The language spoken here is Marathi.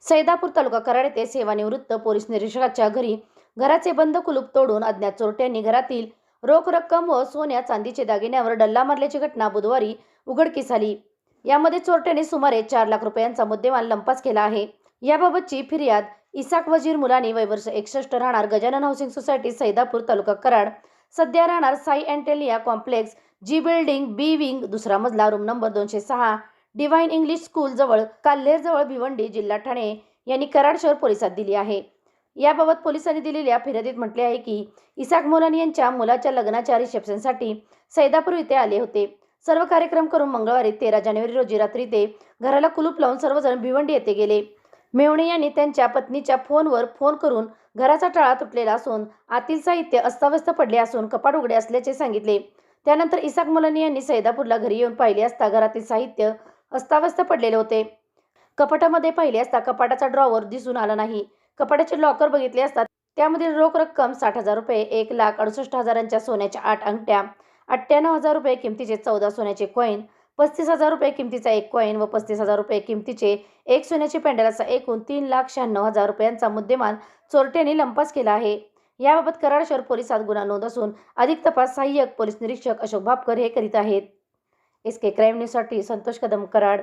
सैदापूर तालुका कराड येथे सेवानिवृत्त पोलीस निरीक्षकाच्या घरी घराचे बंद कुलूप तोडून अज्ञात चोरट्यांनी घरातील रोख रक्कम व सोन्या चांदीचे दागिन्यावर डल्ला मारल्याची घटना बुधवारी उघडकीस आली। यामध्ये चोरट्यांनी सुमारे 4 लाख रुपयांचा मुद्देमाल लंपास केला आहे। याबाबतची फिर्याद इसाक वजीर मुलानी वय वर्ष 61 राहणार गजानन हाऊसिंग सोसायटी सैदापूर तालुका कराड, सध्या राहणार साई अँटेलिया कॉम्प्लेक्स जी बिल्डिंग बी विंग दुसरा मजला room number 206 divine English school जवळ काल्हेर जवळ भिवंडी जिल्हा ठाणे यांनी कराड शहर पोलिसात दिली आहे। याबाबत पोलिसांनी दिलेल्या फिर्यादीत म्हटले आहे की इसाक मोलानी यांच्या मुलाच्या लग्नाच्या रिसेप्शनसाठी सैदापूर येथे आले होते। सर्व कार्यक्रम करून मंगळवारी 13 जानेवारी रोजी रात्री ते घराला कुलूप लावून सर्वजण भिवंडी येथे गेले। मेवणे यांनी त्यांच्या पत्नीच्या फोनवर फोन करून घराचा टाळा तुटलेला असून आतील साहित्य अस्ताव्यस्त पडले असून कपाट उघडे असल्याचे सांगितले। त्यानंतर इसाक मोलानी यांनी सैदापूरला घरी येऊन पाहिले असता घरातील साहित्य अस्ताव्यस्त पडलेले होते। कपाटामध्ये पाहिले असता कपाटाचा ड्रॉवर दिसून आला नाही। कपाटाचे लॉकर बघितले असता त्यामधील रोख रक्कम 60,000 रुपये, 1,68,000च्या सोन्याच्या 8 अंगठ्या, 98,000 रुपये किमतीचे 14 सोन्याचे कॉईन, 35,000 रुपये किमतीचा 1 कॉईन व 35,000 रुपये किमतीचे 1 सोन्याचे पेंडल असा एकूण 3,96,000 रुपयांचा मुद्देमाल चोरट्यांनी लंपास केला आहे। याबाबत कराड शहर पोलिसात गुन्हा नोंद असून अधिक तपास सहाय्यक पोलीस निरीक्षक अशोक भापकर हे करीत आहेत। SK क्राईम न्यूजसाठी संतोष कदम, कराड।